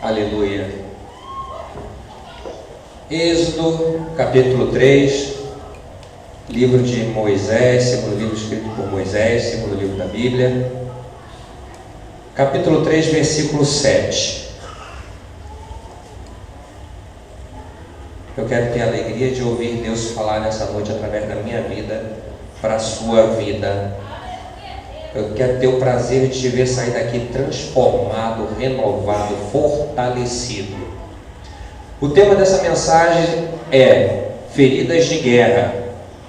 Aleluia. Êxodo, capítulo 3, livro de Moisés, segundo livro escrito por Moisés, segundo livro da Bíblia. Capítulo 3, versículo 7. Eu quero ter a alegria de ouvir Deus falar nessa noite através da minha vida, para a sua vida. Eu quero ter o prazer de te ver sair daqui transformado, renovado, fortalecido. O tema dessa mensagem é feridas de guerra.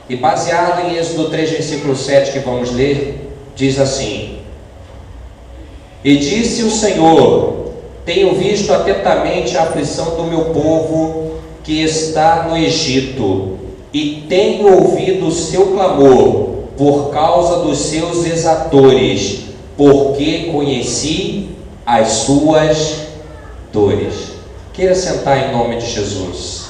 E baseado em Êxodo 3, versículo 7, que vamos ler, diz assim: E disse o Senhor: Tenho visto atentamente a aflição do meu povo que está no Egito, e tenho ouvido o seu clamor por causa dos seus exatores, porque conheci as suas dores. Queira sentar em nome de Jesus.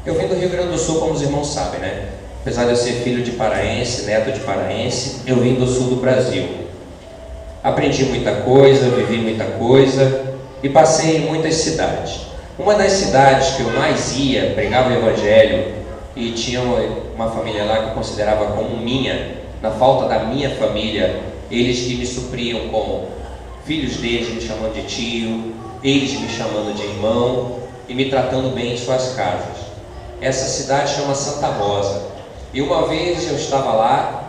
Eu vim do Rio Grande do Sul, como os irmãos sabem, né? Apesar de eu ser filho de paraense, neto de paraense, eu vim do sul do Brasil. Aprendi muita coisa, vivi muita coisa e passei em muitas cidades. Uma das cidades que eu mais ia, pregava o evangelho, e tinha uma família lá que eu considerava como minha, na falta da minha família, eles que me supriam como filhos deles, me chamando de tio, eles me chamando de irmão e me tratando bem em suas casas. Essa cidade chama Santa Rosa. E uma vez eu estava lá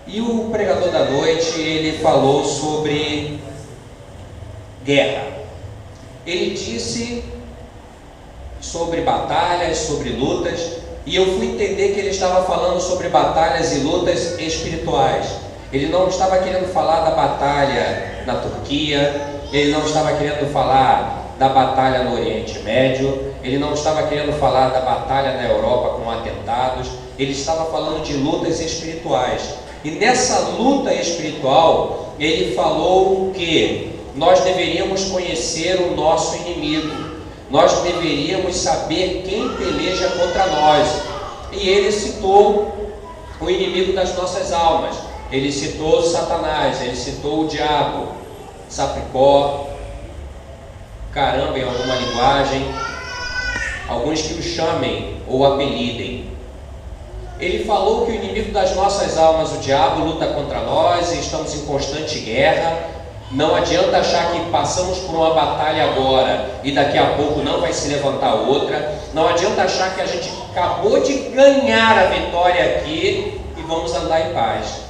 e o pregador da noite, ele falou sobre guerra. Ele disse sobre batalhas, sobre lutas, e eu fui entender que ele estava falando sobre batalhas e lutas espirituais. Ele não estava querendo falar da batalha na Turquia, ele não estava querendo falar da batalha no Oriente Médio, ele não estava querendo falar da batalha na Europa com atentados, ele estava falando de lutas espirituais. E nessa luta espiritual, ele falou que nós deveríamos conhecer o nosso inimigo. Nós deveríamos saber quem peleja contra nós. E ele citou o inimigo das nossas almas. Ele citou Satanás, ele citou o diabo, Sapricó, caramba em alguma linguagem, alguns que o chamem ou apelidem. Ele falou que o inimigo das nossas almas, o diabo, luta contra nós e estamos em constante guerra. Não adianta achar que passamos por uma batalha agora e daqui a pouco não vai se levantar outra. Não adianta achar que a gente acabou de ganhar a vitória aqui e vamos andar em paz.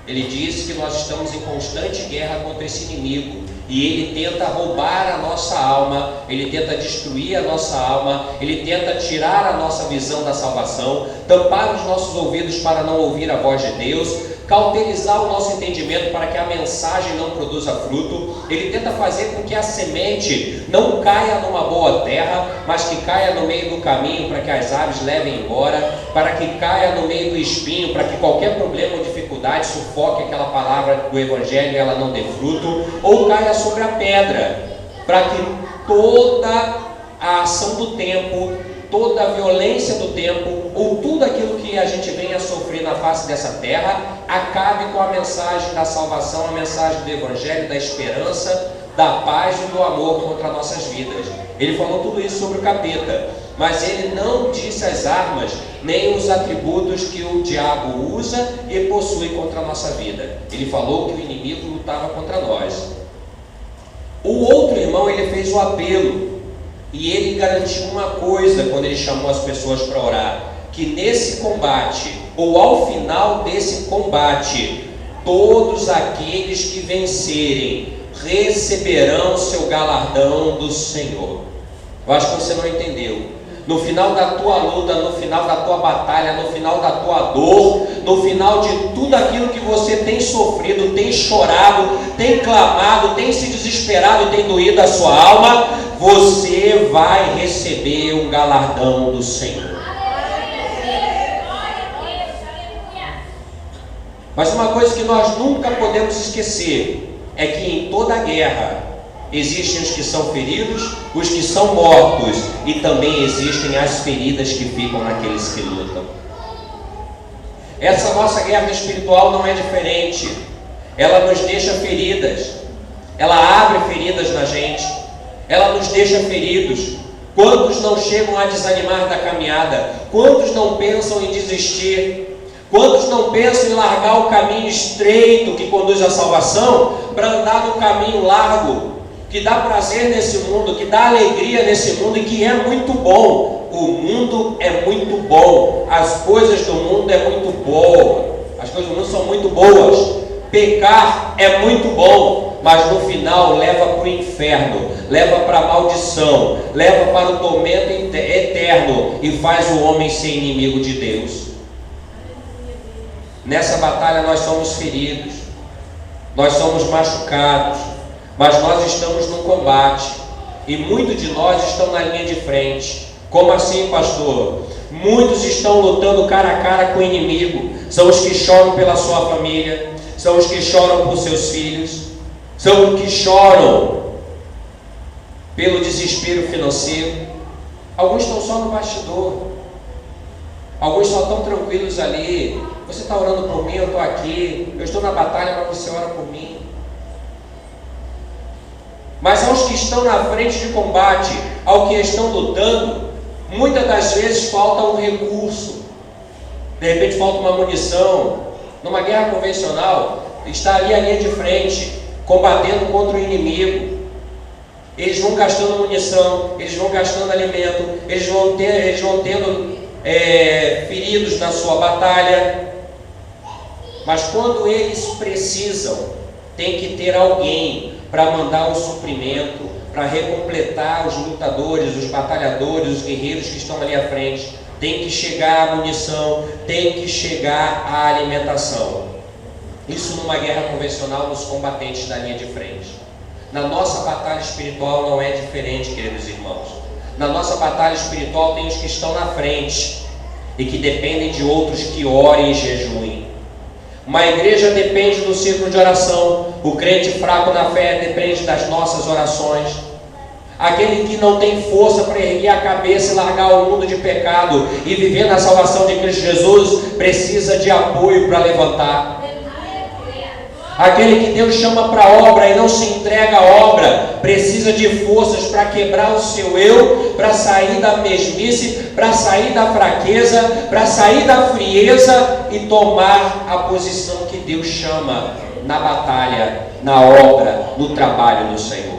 Ele disse que nós estamos em constante guerra contra esse inimigo e ele tenta roubar a nossa alma, ele tenta destruir a nossa alma, ele tenta tirar a nossa visão da salvação, tampar os nossos ouvidos para não ouvir a voz de Deus, cauterizar o nosso entendimento para que a mensagem não produza fruto. Ele tenta fazer com que a semente não caia numa boa terra, mas que caia no meio do caminho para que as aves levem embora, para que caia no meio do espinho, para que qualquer problema ou dificuldade sufoque aquela palavra do evangelho e ela não dê fruto, ou caia sobre a pedra, para que toda a ação do tempo, toda a violência do tempo, ou tudo aquilo que a gente venha a sofrer na face dessa terra, acabe com a mensagem da salvação, a mensagem do evangelho, da esperança, da paz e do amor contra nossas vidas. Ele falou tudo isso sobre o capeta, mas ele não disse as armas, nem os atributos que o diabo usa e possui contra a nossa vida. Ele falou que o inimigo lutava contra nós. O outro irmão, ele fez o apelo, e ele garantiu uma coisa quando ele chamou as pessoas para orar, que nesse combate, ou ao final desse combate, todos aqueles que vencerem receberão seu galardão do Senhor. Eu acho que você não entendeu. No final da tua luta, no final da tua batalha, no final da tua dor, no final de tudo aquilo que você tem sofrido, tem chorado, tem clamado, tem se desesperado e tem doído a sua alma, você vai receber um galardão do Senhor. Mas uma coisa que nós nunca podemos esquecer é que em toda guerra existem os que são feridos, os que são mortos, e também existem as feridas que ficam naqueles que lutam. Essa nossa guerra espiritual não é diferente. ela nos deixa feridas, ela abre feridas na gente, ela nos deixa feridos. Quantos não chegam a desanimar da caminhada? Quantos não pensam em desistir? Quantos não pensam em largar o caminho estreito que conduz à salvação para andar no caminho largo, que dá prazer nesse mundo, que dá alegria nesse mundo e que é muito bom? O mundo é muito bom, as coisas do mundo é muito boa, as coisas do mundo são muito boas. Pecar é muito bom, mas no final leva para o inferno, leva para a maldição, leva para o tormento eterno e faz o homem ser inimigo de Deus. Nessa batalha nós somos feridos, nós somos machucados, mas nós estamos no combate e muitos de nós estão na linha de frente. Como assim, pastor? Muitos estão lutando cara a cara com o inimigo. São os que choram pela sua família, são os que choram por seus filhos, são os que choram pelo desespero financeiro. Alguns estão só no bastidor, alguns só estão tranquilos ali. Você está orando por mim, eu estou aqui, eu estou na batalha, mas você ora por mim. Mas aos que estão na frente de combate, ao que estão lutando, muitas das vezes falta um recurso, de repente falta uma munição. Numa guerra convencional, está ali a linha de frente, combatendo contra o inimigo. Eles vão gastando munição, eles vão gastando alimento, eles vão tendo feridos na sua batalha. Mas quando eles precisam, tem que ter alguém para mandar o suprimento, para recompletar os lutadores, os batalhadores, os guerreiros que estão ali à frente. Tem que chegar a munição, tem que chegar a alimentação. Isso numa guerra convencional, nos combatentes da linha de frente. Na nossa batalha espiritual não é diferente, queridos irmãos. Na nossa batalha espiritual tem os que estão na frente e que dependem de outros que orem e jejuem. Uma igreja depende do círculo de oração. O crente fraco na fé depende das nossas orações. Aquele que não tem força para erguer a cabeça e largar o mundo de pecado e viver na salvação de Cristo Jesus, precisa de apoio para levantar. Aquele que Deus chama para a obra e não se entrega à obra, precisa de forças para quebrar o seu eu, para sair da mesmice, para sair da fraqueza, para sair da frieza e tomar a posição que Deus chama na batalha, na obra, no trabalho do Senhor.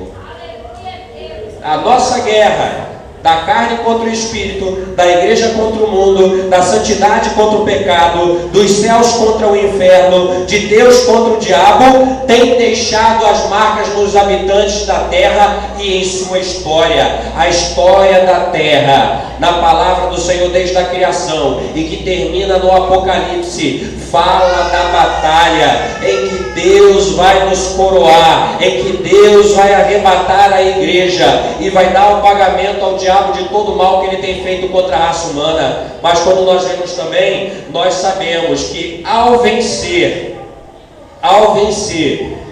A nossa guerra, da carne contra o espírito, da igreja contra o mundo, da santidade contra o pecado, dos céus contra o inferno, de Deus contra o diabo, tem deixado as marcas nos habitantes da terra e em sua história. A história da terra, na palavra do Senhor desde a criação e que termina no Apocalipse, fala da batalha em que Deus vai nos coroar, em que Deus vai arrebatar a igreja e vai dar o pagamento ao diabo de todo o mal que ele tem feito contra a raça humana. Mas quando nós vemos também, nós sabemos que ao vencer,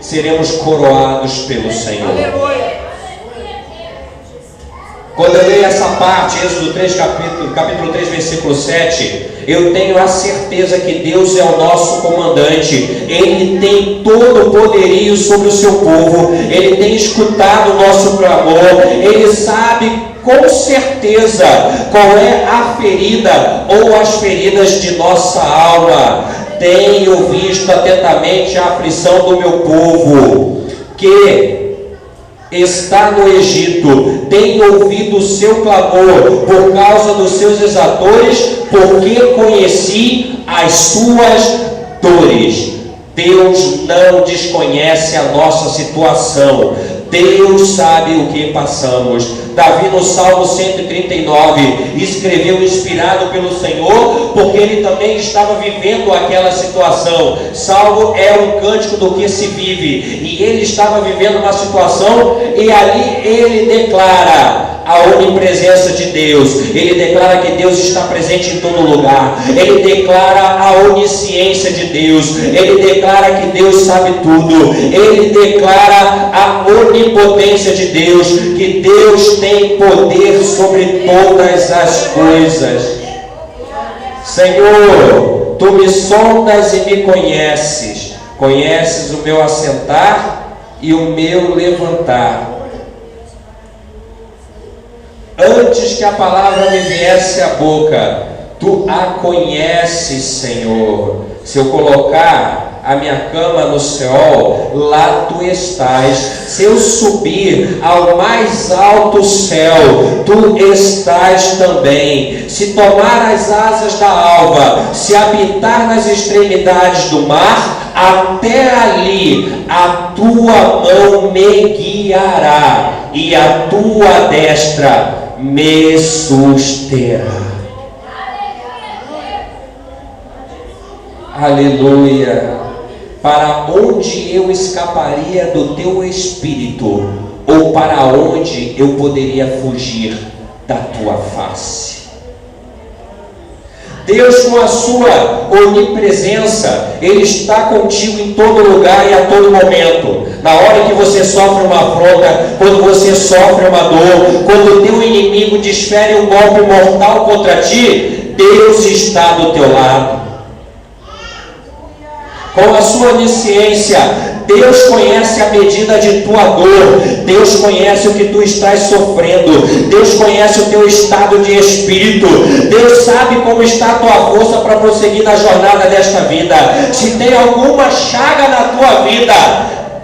seremos coroados pelo Senhor. Quando eu leio essa parte, Êxodo 3, capítulo 3, versículo 7, eu tenho a certeza que Deus é o nosso comandante. Ele tem todo o poderio sobre o seu povo. Ele tem escutado o nosso clamor. Ele sabe com certeza qual é a ferida ou as feridas de nossa alma. Tenho visto atentamente a aflição do meu povo, que está no Egito. Tenho ouvido o seu clamor por causa dos seus exatores, porque conheci as suas dores. Deus não desconhece a nossa situação. Deus sabe o que passamos. Davi, no Salmo 139, escreveu inspirado pelo Senhor, porque ele também estava vivendo aquela situação. Salmo é um cântico do que se vive, e ele estava vivendo uma situação, e ali ele declara a onipresença de Deus. Ele declara que Deus está presente em todo lugar. Ele declara a onisciência de Deus. Ele declara que Deus sabe tudo. Ele declara a onipotência de Deus, que Deus tem poder sobre todas as coisas. Senhor, Tu me sondas e me conheces. Conheces o meu assentar e o meu levantar. Antes que a palavra me viesse à boca, tu a conheces, Senhor. Se eu colocar a minha cama no céu, lá tu estás. Se eu subir ao mais alto céu, tu estás também. Se tomar as asas da alva, se habitar nas extremidades do mar, até ali a tua mão me guiará e a tua destra me susterá. Aleluia. Para onde eu escaparia do teu espírito? Ou para onde eu poderia fugir da tua face? Deus, com a sua onipresença, Ele está contigo em todo lugar e a todo momento. Na hora que você sofre uma afronta, quando você sofre uma dor, quando o teu inimigo desfere um golpe mortal contra ti, Deus está do teu lado. Com a sua onisciência, Deus conhece a medida de tua dor, Deus conhece o que tu estás sofrendo, Deus conhece o teu estado de espírito, Deus sabe como está a tua força para prosseguir na jornada desta vida. Se tem alguma chaga na tua vida,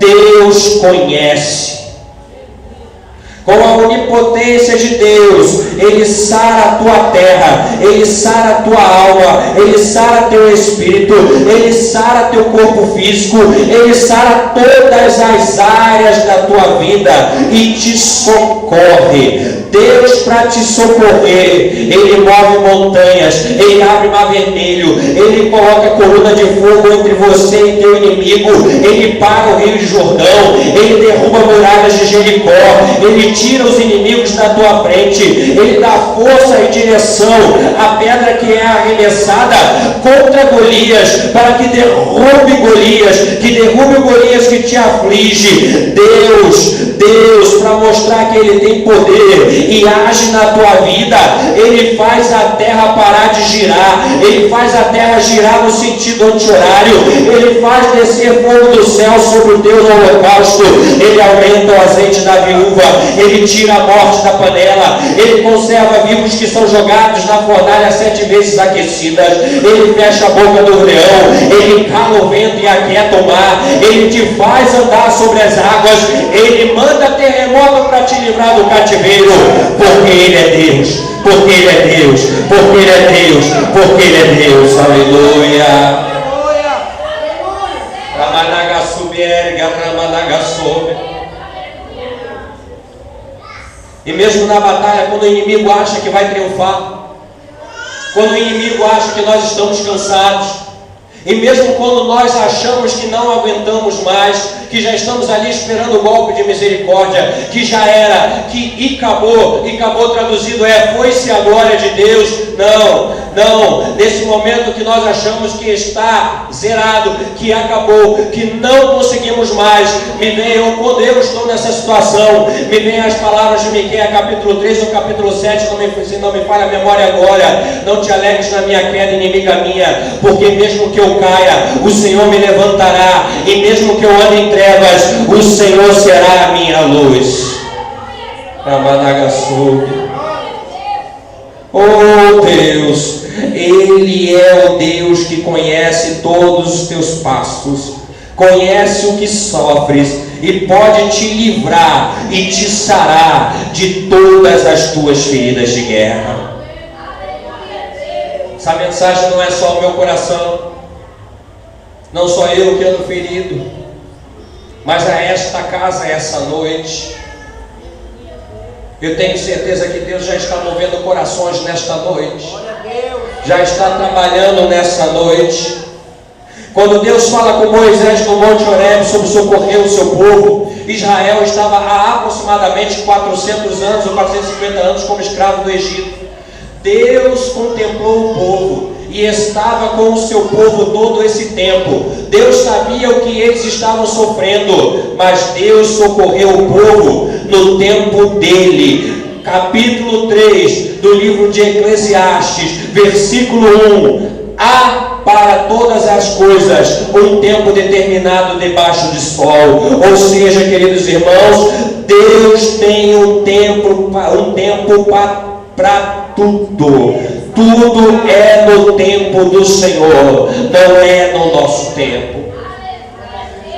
Deus conhece. Com a onipotência de Deus, Ele sara a tua terra, Ele sara a tua alma, Ele sara teu espírito, Ele sara teu corpo físico, Ele sara todas as áreas da tua vida e te socorre. Deus, para te socorrer, Ele move montanhas, Ele abre mar vermelho, Ele coloca coluna de fogo entre você e teu inimigo, Ele para o rio de Jordão, Ele derruba muralhas de Jericó, Ele tira os inimigos da tua frente, Ele dá força e direção à pedra que é arremessada contra Golias, para que derrube o Golias que te aflige. Deus, para mostrar que Ele tem poder e age na tua vida, Ele faz a terra parar de girar, Ele faz a terra girar no sentido anti-horário, Ele faz descer fogo do céu sobre o teu holocausto, Ele aumenta o azeite da viúva, Ele tira a morte da panela, Ele conserva vivos que são jogados na fornalha 7 vezes aquecidas, Ele fecha a boca do leão, Ele cala o vento e aquieta o mar, Ele te faz andar sobre as águas, Ele manda terremoto para te livrar do cativeiro, porque Ele é Deus, porque Ele é Deus, porque Ele é Deus, porque Ele é Deus. Aleluia. E mesmo na batalha, quando o inimigo acha que vai triunfar, quando o inimigo acha que nós estamos cansados, e mesmo quando nós achamos que não aguentamos mais, que já estamos ali esperando o golpe de misericórdia, que já era, que acabou traduzido foi-se a glória de Deus. Não, nesse momento que nós achamos que está zerado, que acabou, que não conseguimos mais, quando eu estou nessa situação, me vem as palavras de Miqueias capítulo 3 ou capítulo 7, se não me falha a memória agora: não te alegres na minha queda, inimiga minha, porque mesmo que eu caia, o Senhor me levantará, e mesmo que eu ande em trevas, o Senhor será a minha luz. Oh Deus, Ele é o Deus que conhece todos os teus passos, conhece o que sofres e pode te livrar e te sarar de todas as tuas feridas de guerra. Essa mensagem não é só o meu coração, não sou eu que ando ferido, mas a esta casa, essa noite, eu tenho certeza que Deus já está movendo corações nesta noite, já está trabalhando nessa noite. Quando Deus fala com Moisés no Monte Horebe sobre socorrer o seu povo, Israel estava há aproximadamente 400 anos ou 450 anos como escravo do Egito. Deus contemplou o povo e estava com o seu povo todo esse tempo. Deus sabia o que eles estavam sofrendo, mas Deus socorreu o povo no tempo dele. Capítulo 3 do livro de Eclesiastes, versículo 1: para todas as coisas um tempo determinado debaixo de sol. Ou seja, queridos irmãos, Deus tem um tempo para tudo. Tudo é no tempo do Senhor, não é no nosso tempo.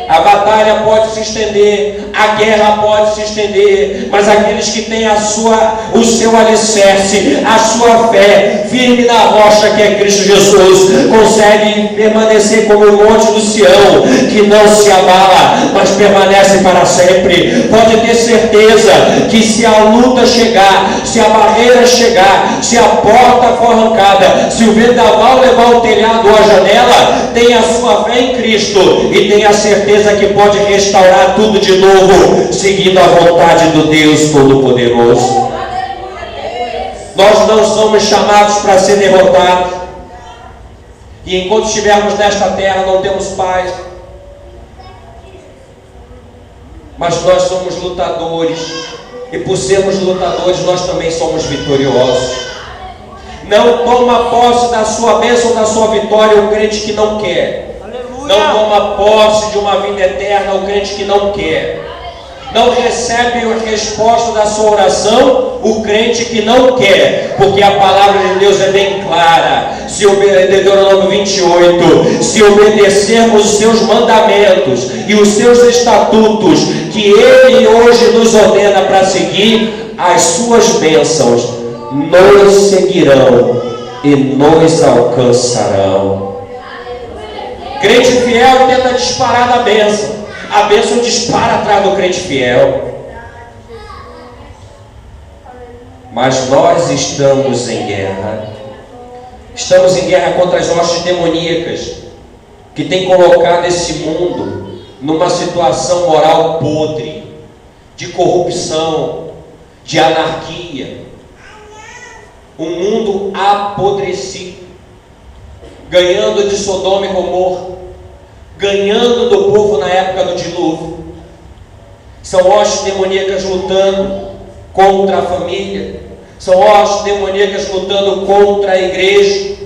A batalha pode se estender, a guerra pode se estender, mas aqueles que têm o seu alicerce, a sua fé firme na rocha que é Cristo Jesus, conseguem permanecer como o monte do Sião, que não se abala, mas permanece para sempre. Pode ter certeza que se a luta chegar, se a barreira chegar, se a porta for arrancada, se o vendaval levar o telhado ou a janela, tenha a sua fé em Cristo e tenha a certeza que pode restaurar tudo de novo, seguindo a vontade do Deus Todo-Poderoso. Nós não somos chamados para ser derrotados, e enquanto estivermos nesta terra não temos paz, mas nós somos lutadores, e por sermos lutadores nós também somos vitoriosos. Não toma posse da sua bênção, da sua vitória, o crente que não quer. Não toma posse de uma vida eterna o crente que não quer. Não recebe a resposta da sua oração o crente que não quer, porque a palavra de Deus é bem clara. Deuteronômio 28, se obedecermos os seus mandamentos e os seus estatutos que Ele hoje nos ordena para seguir, as suas bênçãos nos seguirão e nos alcançarão. Crente fiel tenta disparar da bênção, a bênção dispara atrás do crente fiel. Mas nós estamos em guerra. Estamos em guerra contra as hostes demoníacas que têm colocado esse mundo numa situação moral podre, de corrupção, de anarquia. Um mundo apodrecido, ganhando de Sodoma e Gomorra, ganhando do povo na época do dilúvio. São hostes demoníacas lutando contra a família, são hostes demoníacas lutando contra a igreja,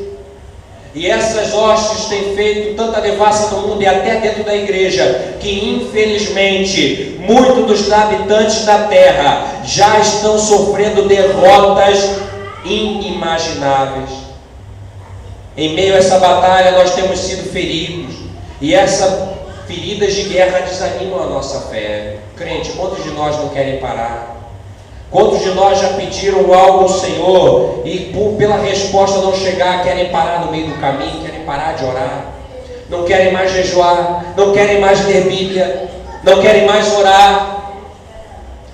e essas hostes têm feito tanta devassa no mundo e até dentro da igreja, que infelizmente muitos dos habitantes da terra já estão sofrendo derrotas inimagináveis. Em meio a essa batalha nós temos sido feridos, e essas feridas de guerra desanimam a nossa fé. Crente, quantos de nós não querem parar? Quantos de nós já pediram algo ao Senhor e pela resposta não chegar, querem parar no meio do caminho, querem parar de orar, não querem mais jejuar, não querem mais ler Bíblia, não querem mais orar,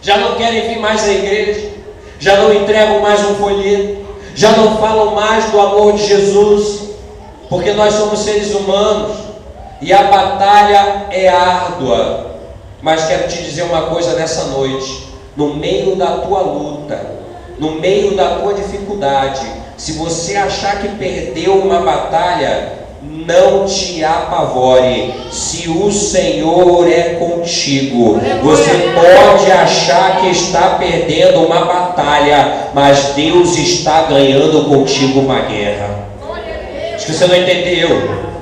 já não querem vir mais à igreja, já não entregam mais um folheto, já não falam mais do amor de Jesus, porque nós somos seres humanos e a batalha é árdua. Mas quero te dizer uma coisa nessa noite: no meio da tua luta, no meio da tua dificuldade, se você achar que perdeu uma batalha, não te apavore. Se o Senhor é contigo, você pode achar que está perdendo uma batalha, mas Deus está ganhando contigo uma guerra. Acho que você não entendeu.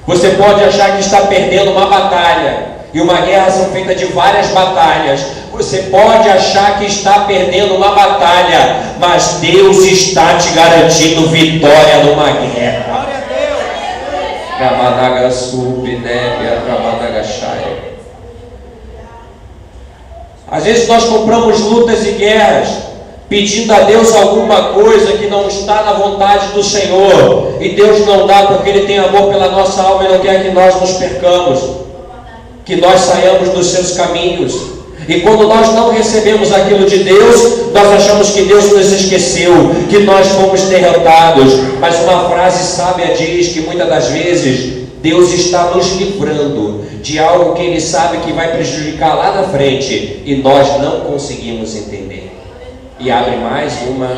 Você pode achar que está perdendo uma batalha, e uma guerra são feitas de várias batalhas. Você pode achar que está perdendo uma batalha, mas Deus está te garantindo vitória numa guerra. Às vezes nós compramos lutas e guerras pedindo a Deus alguma coisa que não está na vontade do Senhor, e Deus não dá porque Ele tem amor pela nossa alma e não quer que nós nos percamos, que nós saiamos dos seus caminhos. E quando nós não recebemos aquilo de Deus, nós achamos que Deus nos esqueceu, que nós fomos derrotados. Mas uma frase sábia diz que muitas das vezes Deus está nos livrando de algo que Ele sabe que vai prejudicar lá na frente, e nós não conseguimos entender. E abre mais uma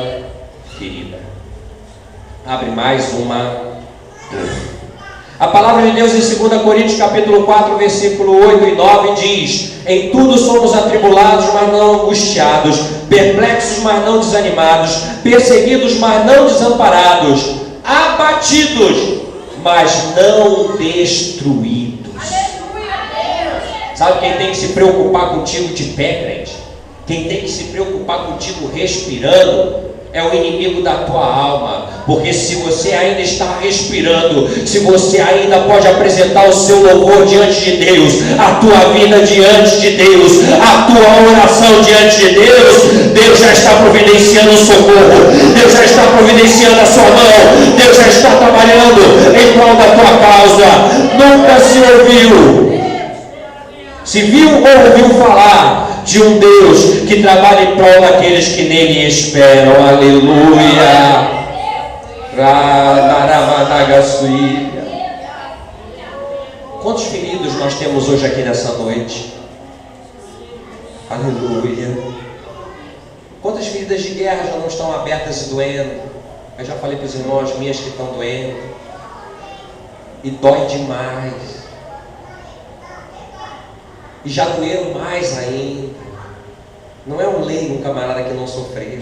ferida, abre mais uma dor. A palavra de Deus em 2 Coríntios capítulo 4, versículo 8 e 9 diz: em tudo somos atribulados, mas não angustiados, perplexos, mas não desanimados, perseguidos, mas não desamparados, abatidos, mas não destruídos. Sabe quem tem que se preocupar contigo de pé, crente? Quem tem que se preocupar contigo respirando é o inimigo da tua alma, porque se você ainda está respirando, se você ainda pode apresentar o seu louvor diante de Deus, a tua vida diante de Deus, a tua oração diante de Deus, Deus já está providenciando o socorro, Deus já está providenciando a sua mão, Deus já está trabalhando em prol da tua causa. Nunca se ouviu, se viu ou ouviu falar de um Deus que trabalha em prol daqueles que nele esperam. Aleluia. Quantos feridos nós temos hoje aqui nessa noite? Aleluia. Quantas feridas de guerra já não estão abertas e doendo? Eu já falei para os irmãos minhas que estão doendo, e dói demais. E já doeram mais ainda. Não é um leigo, um camarada que não sofreu.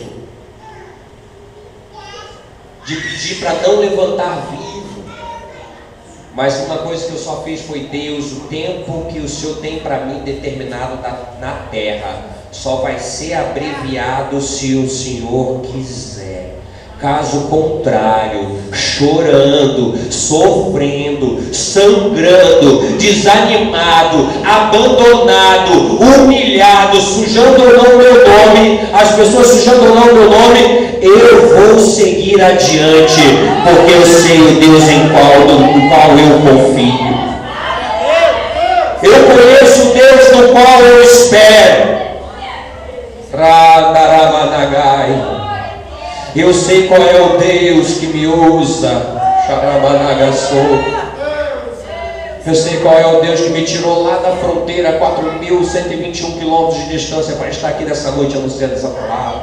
De pedir para não levantar vivo. Mas uma coisa que eu só fiz foi: Deus, o tempo que o Senhor tem para mim determinado na terra só vai ser abreviado se o Senhor quiser. Caso contrário, chorando, sofrendo, sangrando, desanimado, abandonado, humilhado, sujando ou não meu nome, as pessoas sujando ou não meu nome, eu vou seguir adiante, porque eu sei o Deus no qual eu confio. Eu conheço o Deus no qual eu espero. Radaramanagaia. Eu sei qual é o Deus que me usa. Eu sei qual é o Deus que me tirou lá da fronteira, 4.121 quilômetros de distância, para estar aqui nessa noite anunciando essa palavra.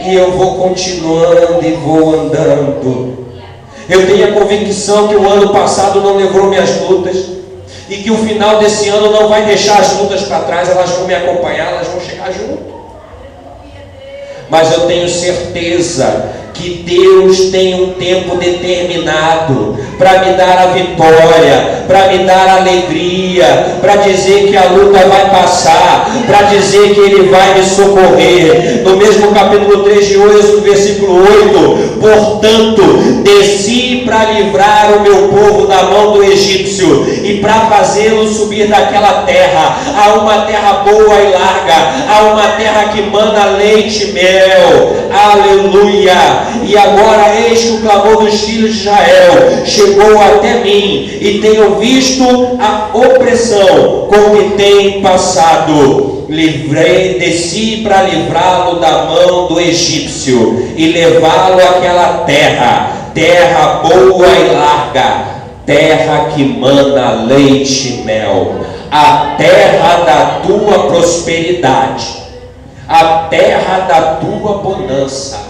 E eu vou continuando e vou andando. Eu tenho a convicção que o ano passado não levou minhas lutas, e que o final desse ano não vai deixar as lutas para trás, elas vão me acompanhar, elas vão chegar junto. Mas eu tenho certeza que Deus tem um tempo determinado para me dar a vitória, para me dar a alegria, para dizer que a luta vai passar, para dizer que Ele vai me socorrer. No mesmo capítulo 3 de Êxodo, versículo 8: portanto, desci para livrar o meu povo da mão do egípcio e para fazê-lo subir daquela terra, a uma terra boa e larga, a uma terra que mana leite e mel. Aleluia. E agora eis que o clamor dos filhos de Israel chegou até mim, e tenho visto a opressão com que tem passado. Desci para livrá-lo da mão do egípcio e levá-lo àquela terra boa e larga, terra que mana leite e mel, a terra da tua prosperidade, a terra da tua bonança,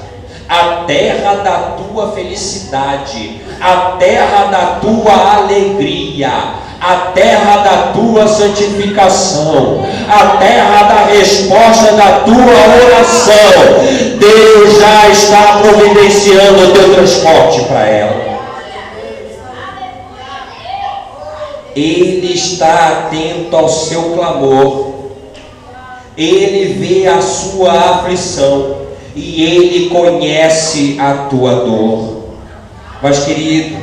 a terra da tua felicidade, a terra da tua alegria, a terra da tua santificação, a terra da resposta da tua oração. Deus já está providenciando o teu transporte para ela. Ele está atento ao seu clamor, Ele vê a sua aflição e Ele conhece a tua dor. Mas, querido,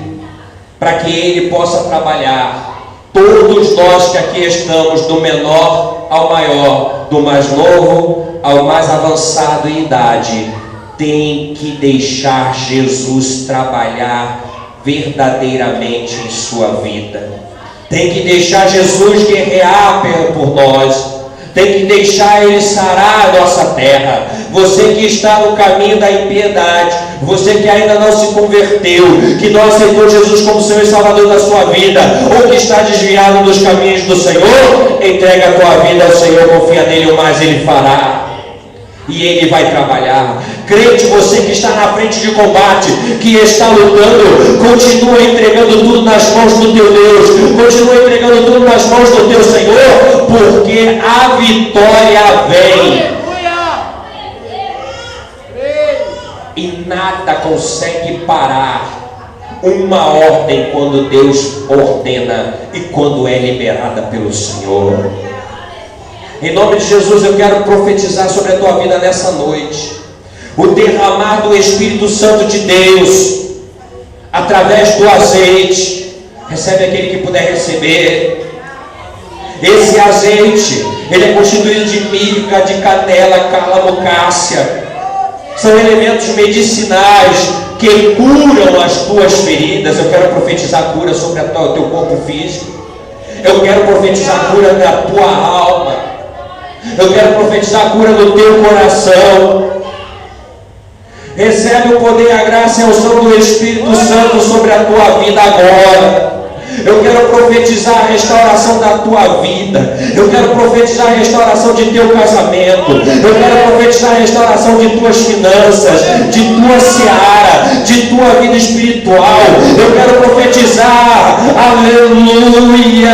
para que Ele possa trabalhar, todos nós que aqui estamos, do menor ao maior, do mais novo ao mais avançado em idade, tem que deixar Jesus trabalhar verdadeiramente em sua vida. Tem que deixar Jesus guerrear por nós. Tem que deixar Ele sarar a nossa terra. Você que está no caminho da impiedade, você que ainda não se converteu, que não aceitou Jesus como Senhor e Salvador da sua vida, ou que está desviado dos caminhos do Senhor, entrega a tua vida ao Senhor, confia nele, o mais Ele fará. E Ele vai trabalhar. Crente, você que está na frente de combate, que está lutando, continua entregando tudo nas mãos do teu Deus, continua entregando tudo nas mãos do teu Senhor, porque a vitória vem. E nada consegue parar uma ordem quando Deus ordena e quando é liberada pelo Senhor. Em nome de Jesus, eu quero profetizar sobre a tua vida nessa noite o derramar do Espírito Santo de Deus através do azeite. Recebe aquele que puder receber. Esse azeite, ele é constituído de mirra, de canela, cálamo, cássia. São elementos medicinais que curam as tuas feridas. Eu quero profetizar cura sobre o teu corpo físico. Eu quero profetizar cura da tua alma. Eu quero profetizar cura do teu coração. Recebe o poder, a graça e a unção do Espírito Santo sobre a tua vida agora. Eu quero profetizar a restauração da tua vida. Eu quero profetizar a restauração de teu casamento. Eu quero profetizar a restauração de tuas finanças, de tua seara, de tua vida espiritual. Eu quero profetizar, aleluia,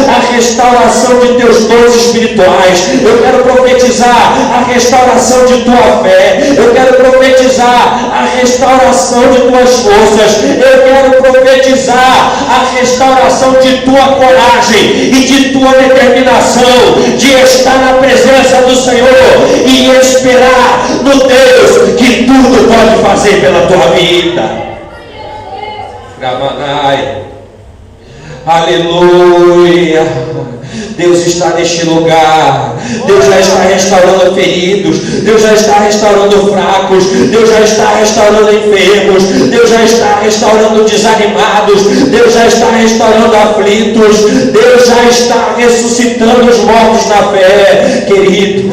a restauração de teus dons espirituais. Eu quero profetizar a restauração de tua fé. Eu quero profetizar a restauração de tuas forças. Eu quero profetizar a restauração de tua coragem e de tua determinação de estar na presença do Senhor e esperar no Deus que tudo pode fazer pela tua vida. Ramanai, aleluia. Deus está neste lugar. Deus já está restaurando feridos. Deus já está restaurando fracos. Deus já está restaurando enfermos. Deus já está restaurando desanimados. Deus já está restaurando aflitos. Deus já está ressuscitando os mortos na fé. Querido,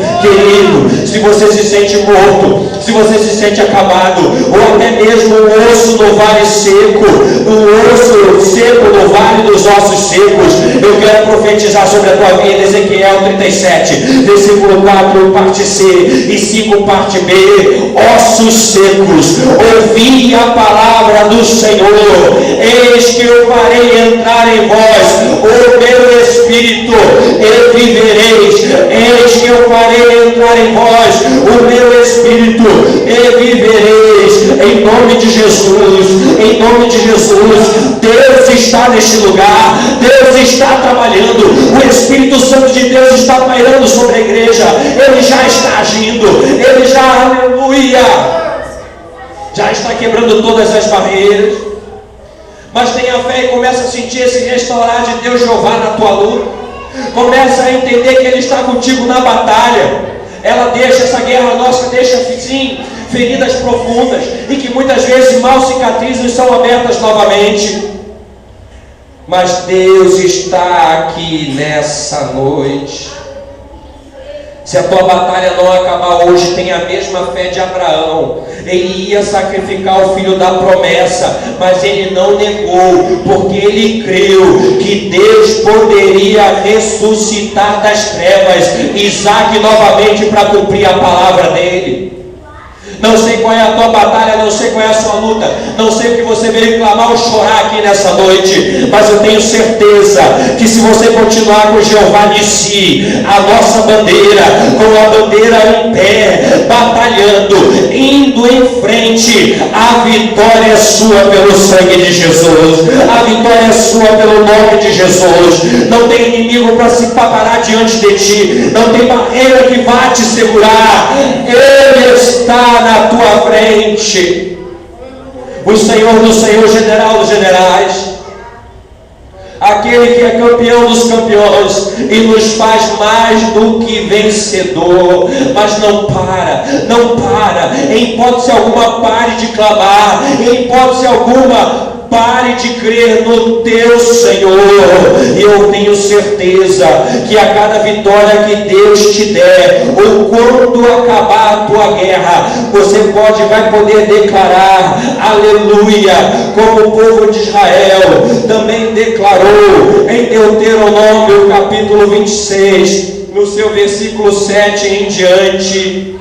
se você se sente morto, se você se sente acabado, ou até mesmo um osso no vale seco, um osso seco no vale dos ossos secos, eu quero profetizar sobre a tua vida. Ezequiel 37, versículo 4, parte C e 5, parte B. Ossos secos, ouvi a palavra do Senhor. Eis que eu farei entrar em vós o meu espírito e vivereis. Eis que eu farei entrar em vós o meu espírito e vivereis. Em nome de Jesus, em nome de Jesus. Deus está neste lugar. Deus está trabalhando. O Espírito Santo de Deus está pairando sobre a igreja. Ele já está agindo. Ele já, aleluia, já está quebrando todas as barreiras. Mas tenha fé e começa a sentir esse restaurar de Deus Jeová na tua luta. Começa a entender que Ele está contigo na batalha. Ela deixa, essa guerra nossa deixa sim feridas profundas e que muitas vezes mal cicatrizam e são abertas novamente. Mas Deus está aqui nessa noite. Se a tua batalha não acabar hoje, tenha a mesma fé de Abraão. Ele ia sacrificar o filho da promessa, mas ele não negou, porque ele creu que Deus poderia ressuscitar das trevas Isaac novamente para cumprir a palavra dele. Não sei qual é a tua batalha, não sei qual é a sua luta, não sei o que você veio clamar ou chorar aqui nessa noite, mas eu tenho certeza que se você continuar com Jeová Nissi, a nossa bandeira, com a bandeira em pé, batalhando, indo em frente, a vitória é sua pelo sangue de Jesus, a vitória é sua pelo nome de Jesus. Não tem inimigo para se parar diante de ti, não tem barreira que vá te segurar. Ele está na tua frente. O Senhor do Senhor, general dos generais, aquele que é campeão dos campeões e nos faz mais do que vencedor. Mas não para, em hipótese alguma pare de clamar, em hipótese alguma pare de crer no teu Senhor. E eu tenho certeza que a cada vitória que Deus te der, ou quando acabar a tua guerra, você vai poder declarar, aleluia, como o povo de Israel também declarou em Deuteronômio capítulo 26, no seu versículo 7 em diante.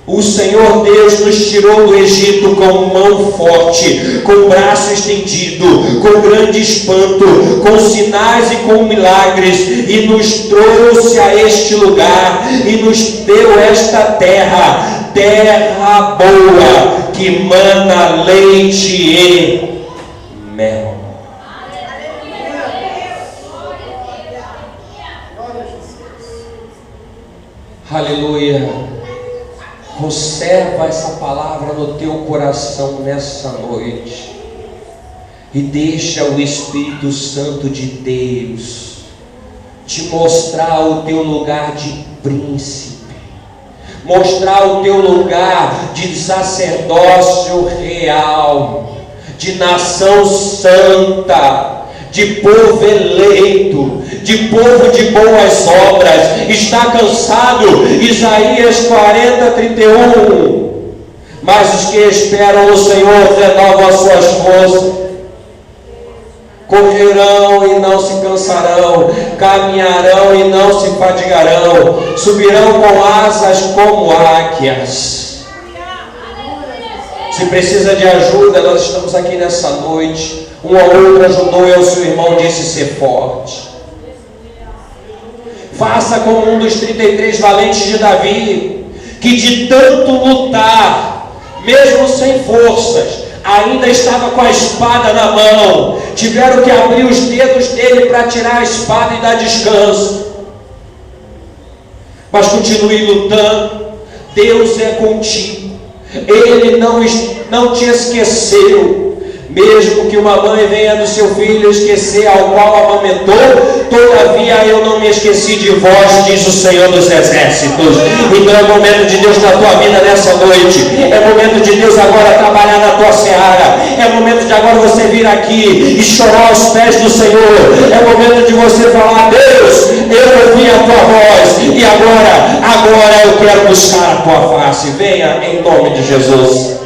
O Senhor Deus nos tirou do Egito com mão forte, com braço estendido, com grande espanto, com sinais e com milagres, e nos trouxe a este lugar, e nos deu esta terra boa, que mana leite e mel. Aleluia. Conserva essa palavra no teu coração nessa noite e deixa o Espírito Santo de Deus te mostrar o teu lugar de príncipe, mostrar o teu lugar de sacerdócio real, de nação santa, de povo eleito, de povo de boas obras. Está cansado? Isaías 40:31. Mas os que esperam no Senhor renovam as suas forças, correrão e não se cansarão, caminharão e não se fadigarão, subirão com asas como águias. Se precisa de ajuda, nós estamos aqui nessa noite. Um ou outro ajudou, e o seu irmão disse: ser forte. Faça como um dos 33 valentes de Davi, que de tanto lutar, mesmo sem forças, ainda estava com a espada na mão. Tiveram que abrir os dedos dele para tirar a espada e dar descanso. Mas continue lutando. Deus é contigo. Ele não te esqueceu. Mesmo que uma mãe venha do seu filho esquecer ao qual amamentou, todavia eu não me esqueci de vós, diz o Senhor dos Exércitos. Então é momento de Deus na tua vida nessa noite. É momento de Deus agora trabalhar na tua seara. É momento de agora você vir aqui e chorar aos pés do Senhor. É momento de você falar: Deus, eu ouvi a tua voz e agora eu quero buscar a tua face. Venha em nome de Jesus.